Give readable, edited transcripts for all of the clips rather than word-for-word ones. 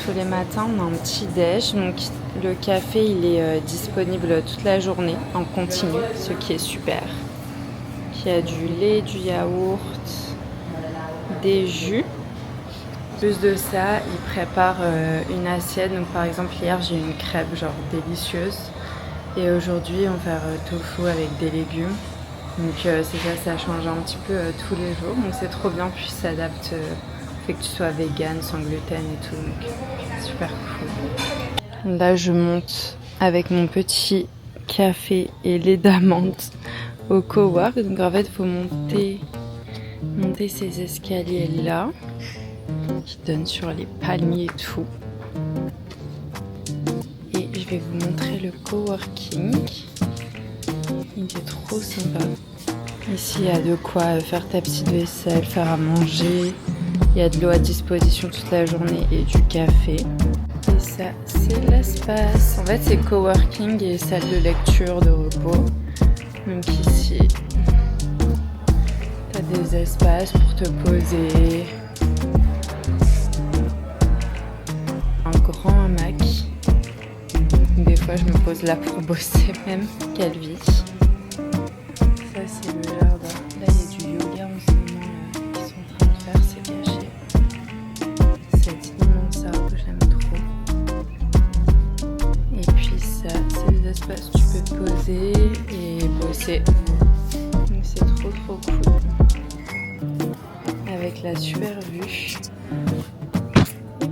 tous les matins, on a un petit déj. Donc le café, il est disponible toute la journée en continu, ce qui est super. Il y a du lait, du yaourt, des jus. En plus de ça, ils préparent une assiette. Donc par exemple, hier, j'ai eu une crêpe genre délicieuse. Et aujourd'hui, on va faire tofu avec des légumes. Donc c'est ça change un petit peu tous les jours. Donc c'est trop bien, puis ça s'adapte au fait que tu sois vegan, sans gluten et tout. Donc super cool. Là, je monte avec mon petit café et lait d'amande au cowork. Donc en fait, il faut monter ces escaliers là qui donnent sur les palmiers et tout. Et je vais vous montrer le coworking. Il est trop sympa. Ici, il y a de quoi faire ta petite vaisselle, faire à manger. Il y a de l'eau à disposition toute la journée et du café. Et ça, c'est l'espace. En fait, c'est coworking et salle de lecture, de repos. Donc ici, tu as des espaces pour te poser. Un grand hamac. Des fois, je me pose là pour bosser même. Quelle vie. Ça, c'est le jardin. Là, il y a du yoga en ce moment qu'ils sont en train de faire. C'est caché. Cet immense arbre, j'aime trop. Et puis ça, c'est des espaces où tu peux te poser et bosser. Donc c'est trop cool. Avec la super vue.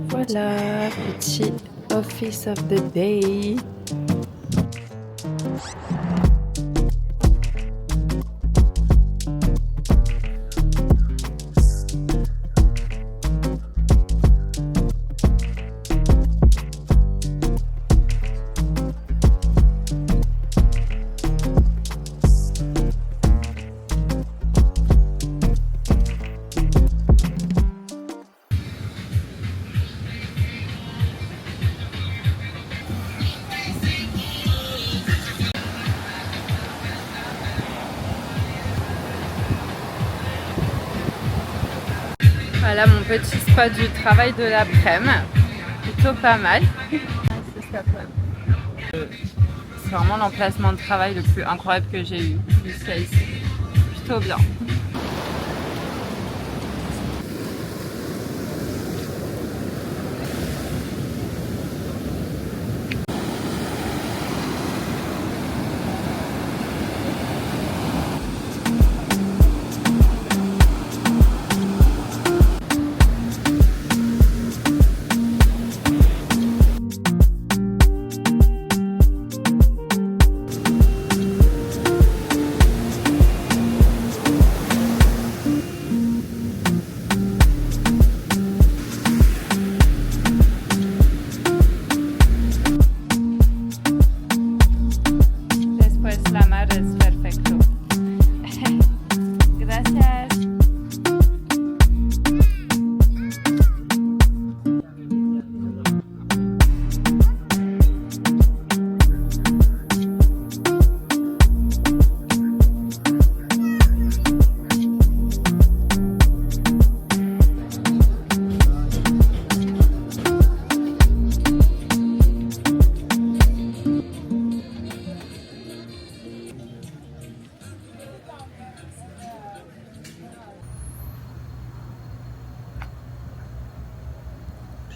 Voilà, petit office of the day. Voilà mon petit spot du travail de l'après-midi. Plutôt pas mal. C'est vraiment l'emplacement de travail le plus incroyable que j'ai eu jusqu'à ici. Plutôt bien.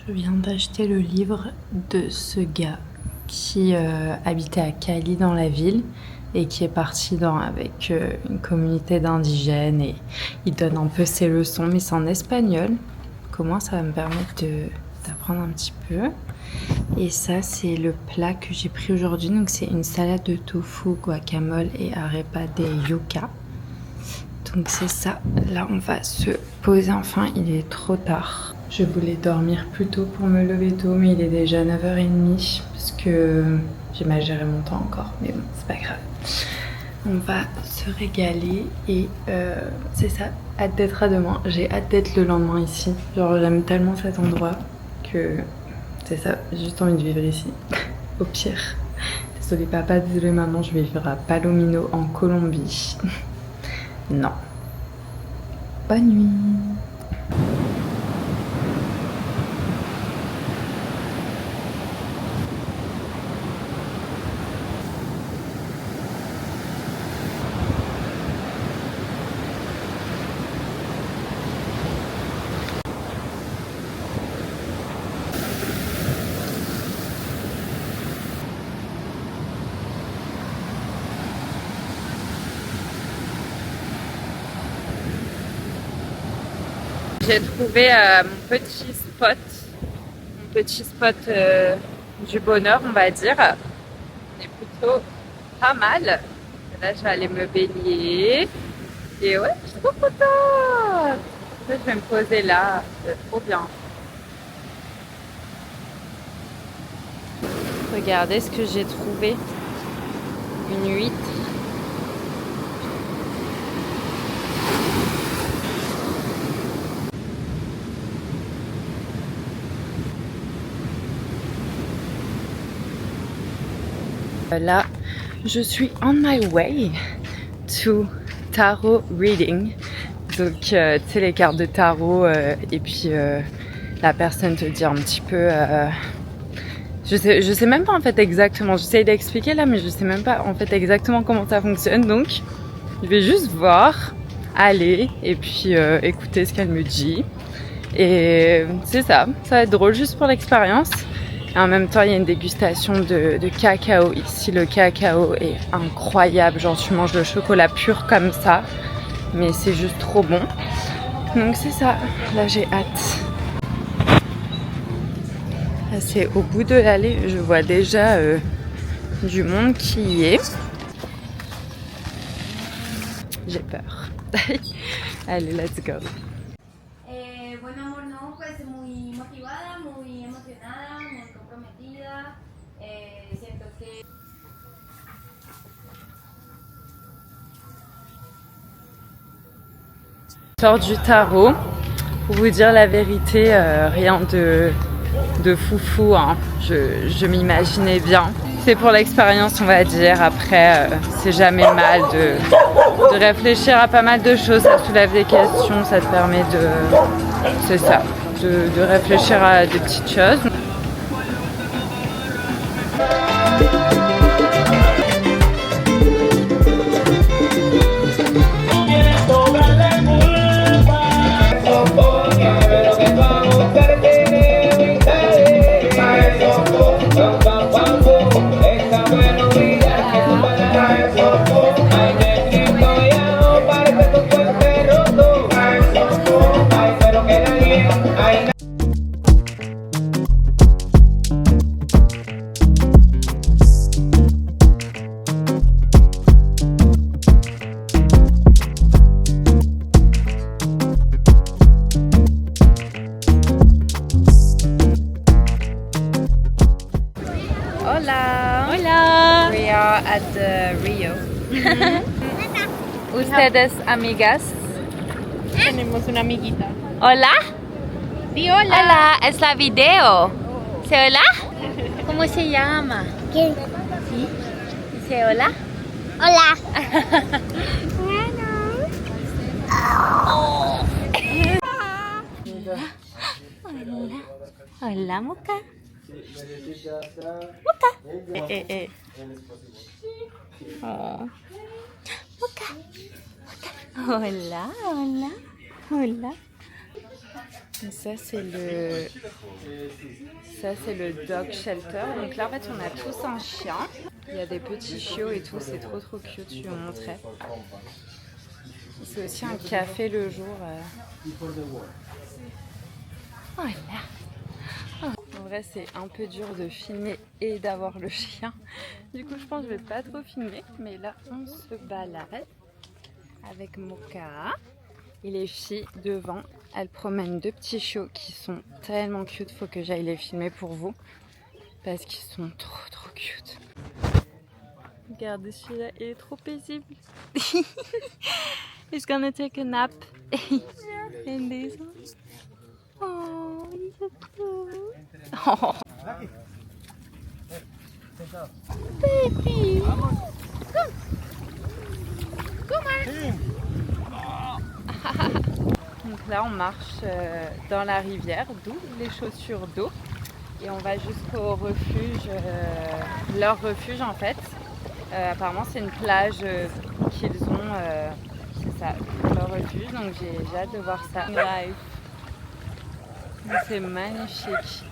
Je viens d'acheter le livre de ce gars qui habitait à Cali dans la ville et qui est parti avec une communauté d'indigènes et il donne un peu ses leçons, mais c'est en espagnol. Comment ça va me permettre d'apprendre un petit peu. Et ça, c'est le plat que j'ai pris aujourd'hui. Donc c'est une salade de tofu, guacamole et arepa de yuca. Donc c'est ça. Là, on va se poser enfin. Il est trop tard. Je voulais dormir plus tôt pour me lever tôt, mais il est déjà 9h30 parce que j'ai mal géré mon temps encore. Mais bon, c'est pas grave. On va se régaler et c'est ça. Hâte d'être à demain. J'ai hâte d'être le lendemain ici. Genre, j'aime tellement cet endroit que c'est ça. J'ai juste envie de vivre ici. Au pire. Désolé papa, désolé maman, je vais vivre à Palomino en Colombie. Non. Bonne nuit. J'ai trouvé mon petit spot du bonheur, on va dire. On est plutôt pas mal. Là, je vais aller me baigner. Et ouais, je suis trop contente. Là, je vais me poser là, c'est trop bien. Regardez ce que j'ai trouvé. Une huître. Là, je suis on my way to tarot reading. Donc, tu sais, les cartes de tarot, et puis la personne te dit un petit peu. Je sais même pas en fait exactement. J'essaye d'expliquer là, mais je sais même pas en fait exactement comment ça fonctionne. Donc, je vais juste voir, aller, et puis écouter ce qu'elle me dit. Et c'est ça. Ça va être drôle juste pour l'expérience. Et en même temps, il y a une dégustation de cacao. Ici, le cacao est incroyable. Genre, tu manges le chocolat pur comme ça. Mais c'est juste trop bon. Donc, c'est ça. Là, j'ai hâte. Là, c'est au bout de l'allée. Je vois déjà du monde qui y est. J'ai peur. Allez, let's go. Bueno, amor, no, pues muy motivada, muy emocionada, muy comprometida. Siento que... Sors du tarot. Pour vous dire la vérité, rien de foufou, hein. Je m'imaginais bien. C'est pour l'expérience, on va dire. Après, c'est jamais mal de réfléchir à pas mal de choses. Ça soulève des questions, ça te permet c'est ça, de réfléchir à des petites choses. Hola. Hola. We are at the Rio. Ustedes amigas. Tenemos una amiguita. Hola. Di hola. Hola, es la video. ¿Se hola? ¿Cómo se llama? ¿Quién? ¿Sí? ¿Dice hola? Hola. Hola, Moca. Moca. Oh. Moca. Hola, hola, hola. Et ça c'est le dog shelter. Donc là en fait on a tous un chien. Il y a des petits chiots et tout, c'est trop cute, je vous montrais. C'est aussi un café le jour. Voilà. En vrai c'est un peu dur de filmer et d'avoir le chien. Du coup je pense que je vais pas trop filmer. Mais là on se balade avec Moka. Et les filles devant, elles promènent deux petits chiots qui sont tellement cute. Faut que j'aille les filmer pour vous parce qu'ils sont trop cute. Regardez celui-là, il est trop paisible. He's gonna take a nap. And this one. Oh, he's so cute. Oh. Baby. Donc là on marche dans la rivière, d'où les chaussures d'eau. Et on va jusqu'au refuge, leur refuge en fait. Apparemment c'est une plage qu'ils ont, c'est ça, leur refuge. Donc j'ai hâte de voir ça live. C'est magnifique.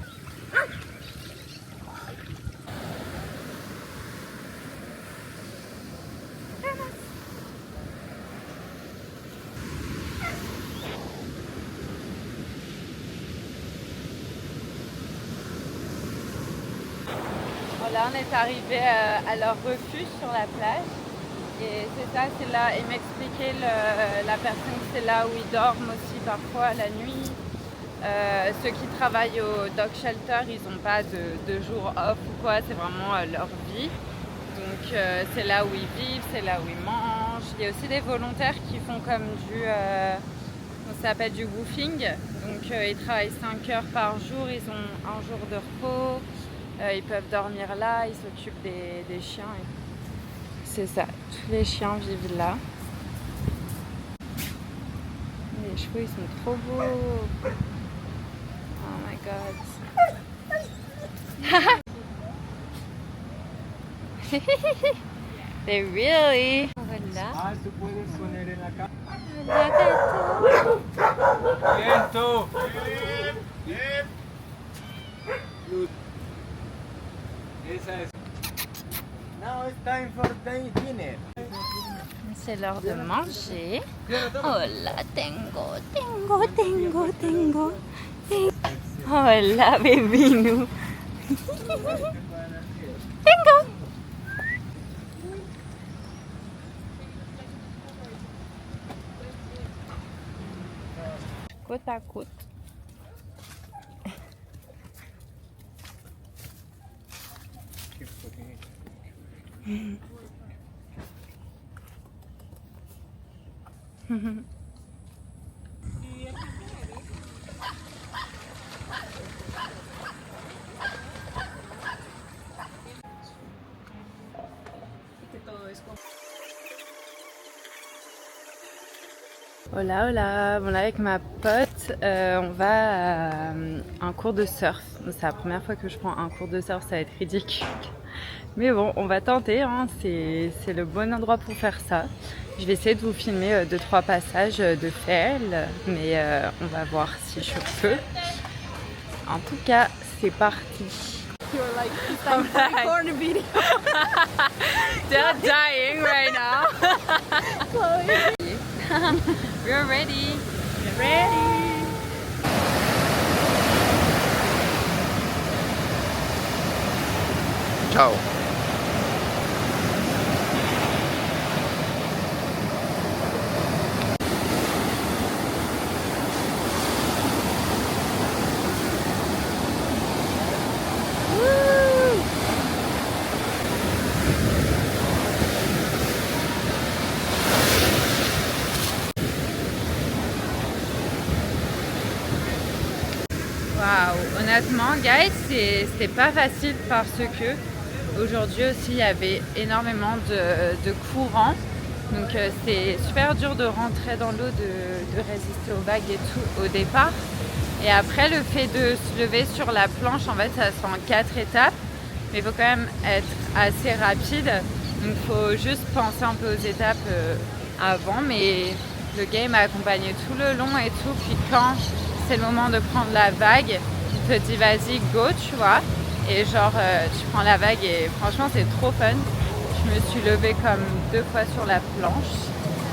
Là, on est arrivé à leur refuge sur la plage. Et c'est ça, c'est là. Il m'expliquait la personne que c'est là où ils dorment aussi parfois la nuit. Ceux qui travaillent au dog shelter, ils n'ont pas de jour off ou quoi, c'est vraiment leur vie. Donc c'est là où ils vivent, c'est là où ils mangent. Il y a aussi des volontaires qui font comme ça s'appelle du woofing. Donc ils travaillent 5 heures par jour, ils ont un jour de repos. Ils peuvent dormir là, ils s'occupent des chiens. C'est ça, tous les chiens vivent là. Les chevaux, ils sont trop beaux. Oh my god. They really. Hola. Ah, tú puedes poner en la cama. Hola, gato. ¡Viento! Esa es. Now it's time for dinner. C'est l'heure de manger. Hola. Hola, tengo. Hola, bebino. Tengo. Côte à côte. Hola, hola. Bon là avec ma pote, on va à un cours de surf. C'est la première fois que je prends un cours de surf, ça va être ridicule. Mais bon, on va tenter, hein. C'est le bon endroit pour faire ça. Je vais essayer de vous filmer 2-3 passages de fail, mais on va voir si je peux. En tout cas, c'est parti. They're dying right now. We're ready. We're ready. Ciao. Waouh, honnêtement, guys, c'était pas facile parce que aujourd'hui aussi il y avait énormément de courant. Donc c'était super dur de rentrer dans l'eau, de résister aux vagues et tout au départ. Et après, le fait de se lever sur la planche, en fait, ça se fait en 4 étapes. Mais il faut quand même être assez rapide. Donc il faut juste penser un peu aux étapes avant. Mais le gars m'a accompagné tout le long et tout. Puis quand c'est le moment de prendre la vague, il te dit vas-y, go, tu vois. Et genre, tu prends la vague et franchement, c'est trop fun. Je me suis levée comme 2 fois sur la planche.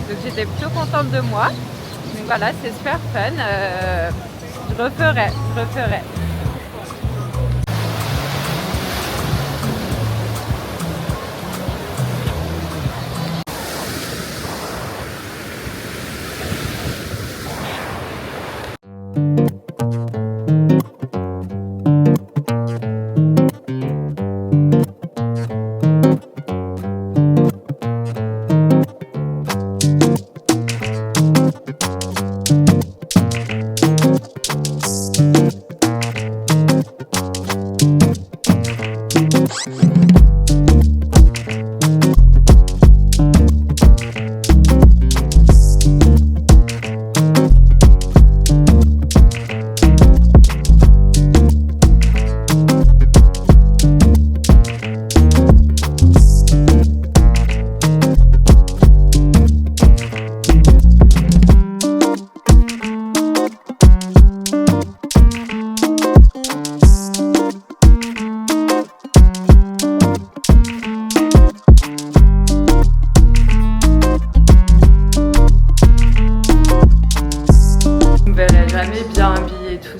Donc j'étais plutôt contente de moi. Donc voilà, c'est super fun. Je referai.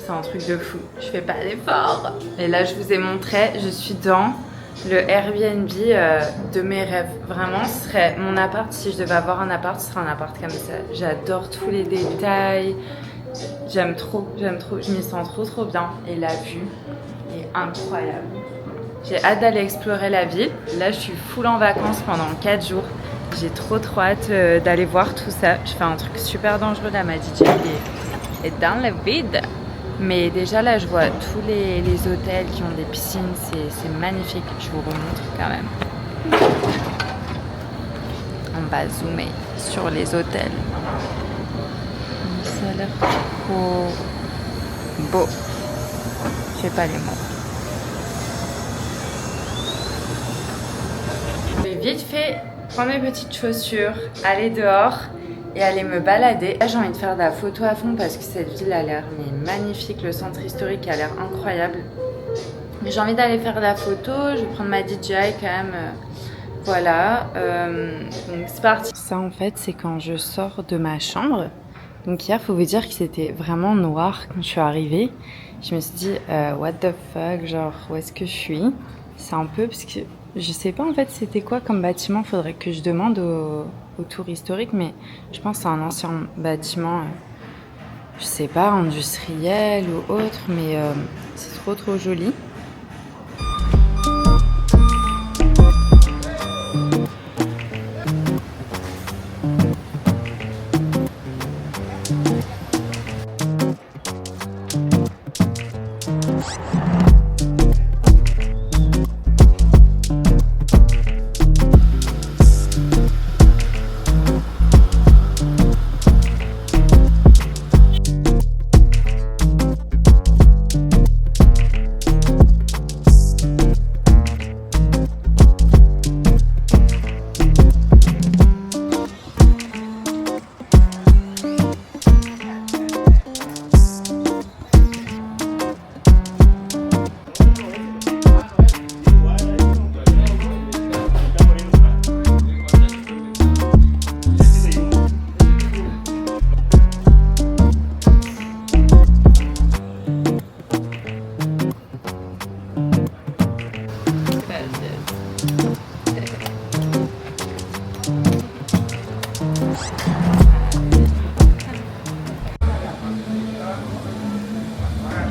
C'est un truc de fou, je fais pas d'effort. Et là je vous ai montré, je suis dans Le Airbnb de mes rêves, vraiment, ce serait mon appart. Si je devais avoir un appart, ce serait un appart comme ça. J'adore tous les détails. J'aime trop. Je m'y sens trop bien. Et la vue est incroyable. J'ai hâte d'aller explorer la ville. Là, je suis full en vacances pendant 4 jours. J'ai trop hâte d'aller voir tout ça. Je fais un truc super dangereux là, ma DJ est dans le vide. Mais déjà là, je vois tous les hôtels qui ont des piscines. C'est magnifique. Je vous remontre quand même. On va zoomer sur les hôtels. Ça a l'air trop beau. Je sais pas les mots. Je vais vite fait prendre mes petites chaussures, aller dehors et aller me balader. Là, j'ai envie de faire de la photo à fond parce que cette ville a l'air magnifique. Le centre historique a l'air incroyable. J'ai envie d'aller faire de la photo. Je vais prendre ma DJI quand même. Voilà. Donc c'est parti. Ça en fait, c'est quand je sors de ma chambre. Donc hier, faut vous dire que c'était vraiment noir quand je suis arrivée. Je me suis dit, what the fuck, genre où est-ce que je suis? C'est un peu parce que je sais pas en fait c'était quoi comme bâtiment. Faudrait que je demande au tour historique, mais je pense que c'est un ancien bâtiment, je sais pas, industriel ou autre, mais c'est trop joli.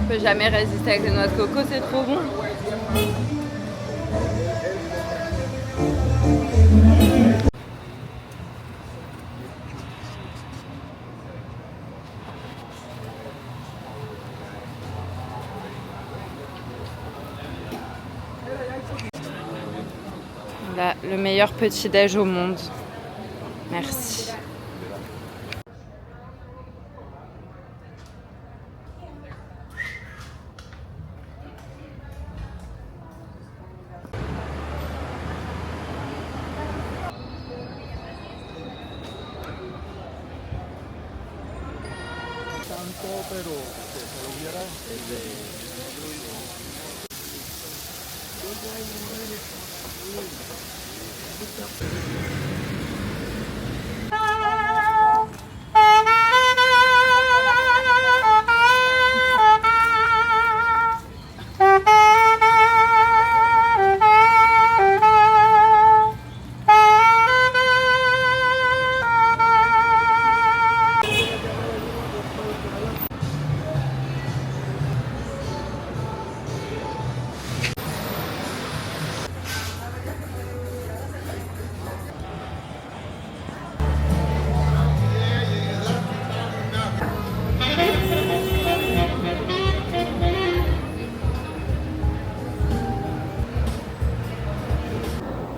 Je peux jamais résister avec les noix de coco, c'est trop bon. Là, le meilleur petit-déj au monde. Merci. Pero que se lo hubiera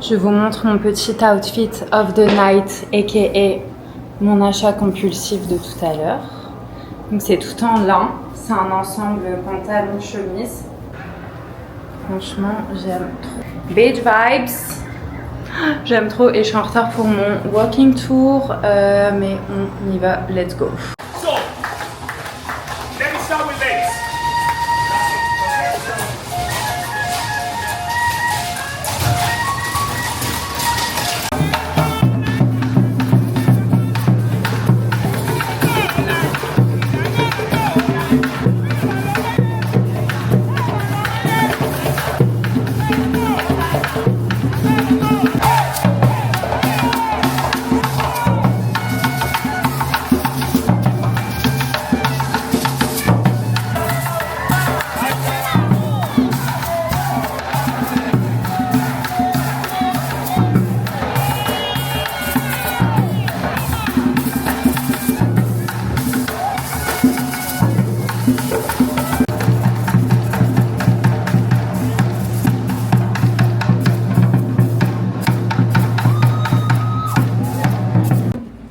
Je vous montre mon petit outfit of the night, aka mon achat compulsif de tout à l'heure. Donc c'est tout en lin, c'est un ensemble pantalon-chemise. Franchement, j'aime trop. Beach vibes, j'aime trop et je suis en retard pour mon walking tour, mais on y va, let's go. So, let me start with legs.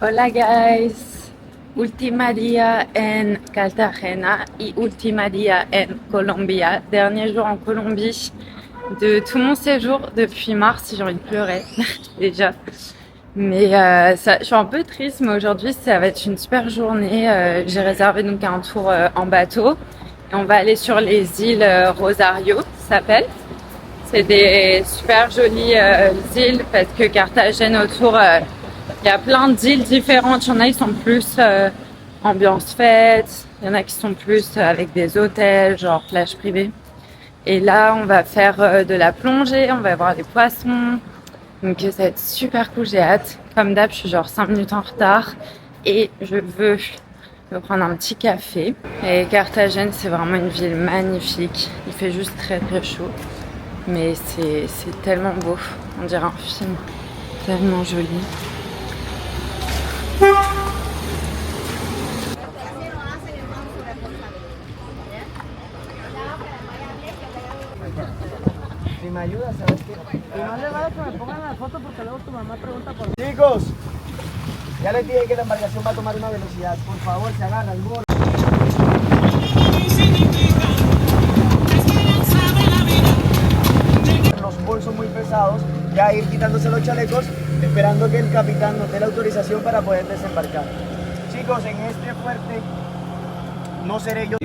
Hola guys, última día en Cartagena y última día en Colombia. Dernier jour en Colombie de tout mon séjour depuis mars, j'ai envie de pleurer déjà. Mais je suis un peu triste, mais aujourd'hui ça va être une super journée. J'ai réservé donc un tour en bateau et on va aller sur les îles Rosario, ça s'appelle. C'est des super jolies îles parce que Carthagène autour, il y a plein d'îles différentes. Il y en a qui sont plus ambiance fête, il y en a qui sont plus avec des hôtels, genre plage privée. Et là, on va faire de la plongée, on va voir les poissons. Donc ça va être super cool, j'ai hâte. Comme d'hab, je suis genre 5 minutes en retard et je veux me prendre un petit café. Et Carthagène, c'est vraiment une ville magnifique. Il fait juste très très chaud. Mais c'est tellement beau, on dirait un film, tellement joli. Chicos, ya les dije que la embarcación va a tomar una velocidad. Por favor, se agarra el borde. Los bolsos muy pesados, ya ir quitándose los chalecos, esperando que el capitán nos dé la autorización para poder desembarcar. Chicos, en este fuerte no seré yo.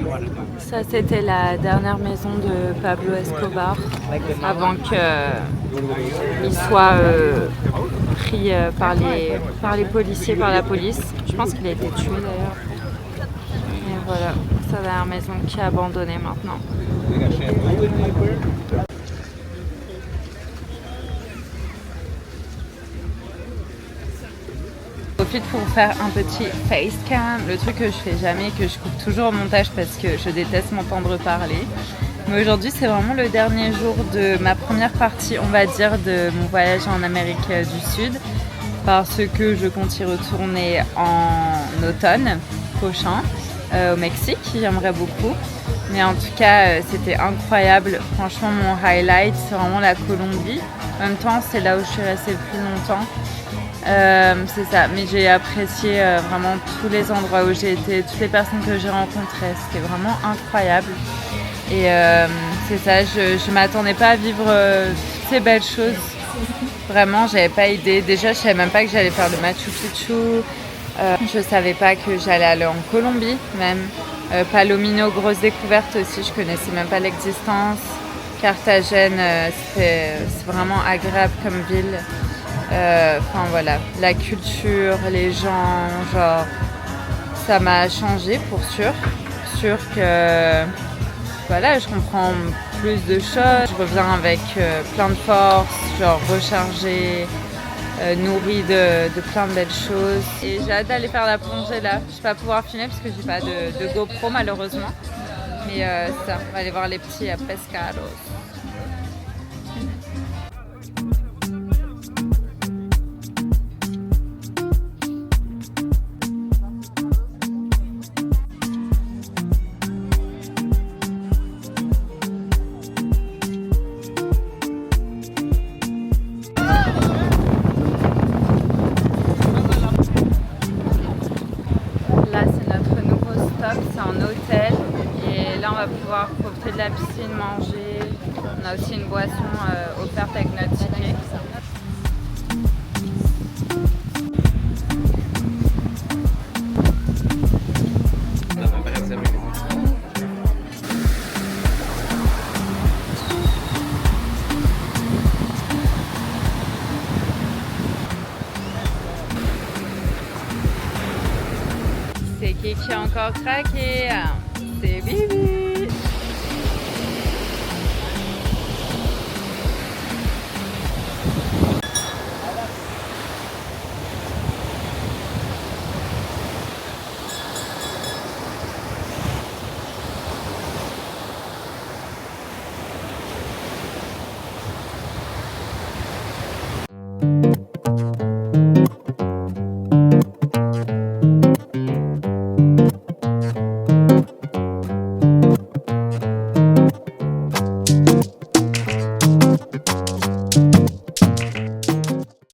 Ça, c'était la dernière maison de Pablo Escobar avant qu'il soit pris par les policiers, par la police. Je pense qu'il a été tué d'ailleurs. Et voilà, sa dernière maison qui est abandonnée maintenant. Je profite pour faire un petit face cam, le truc que je fais jamais, que je coupe toujours au montage parce que je déteste m'entendre parler. Mais aujourd'hui c'est vraiment le dernier jour de ma première partie, on va dire, de mon voyage en Amérique du Sud, parce que je compte y retourner en automne prochain au Mexique, j'aimerais beaucoup. Mais en tout cas c'était incroyable, franchement mon highlight c'est vraiment la Colombie. En même temps c'est là où je suis restée le plus longtemps. C'est ça, mais j'ai apprécié vraiment tous les endroits où j'ai été, toutes les personnes que j'ai rencontrées, c'était vraiment incroyable. Et c'est ça, je m'attendais pas à vivre toutes ces belles choses. Vraiment, j'avais pas idée. Déjà, je savais même pas que j'allais faire le Machu Picchu. Je savais pas que j'allais aller en Colombie, même. Palomino, grosse découverte aussi, je connaissais même pas l'existence. Carthagène, c'est vraiment agréable comme ville. Enfin voilà, la culture, les gens, genre, ça m'a changé pour sûr. Sûr que voilà, je comprends plus de choses, je reviens avec plein de force, genre rechargée, nourrie de plein de belles choses. Et j'ai hâte d'aller faire la plongée là. Je vais pas pouvoir filmer parce que j'ai pas de GoPro malheureusement. Mais ça, on va aller voir les petits pescados. C'est un hôtel et là on va pouvoir profiter de la piscine, manger. On a aussi une boisson offerte avec notre ticket. C'est qui a encore craqué? C'est Bibi.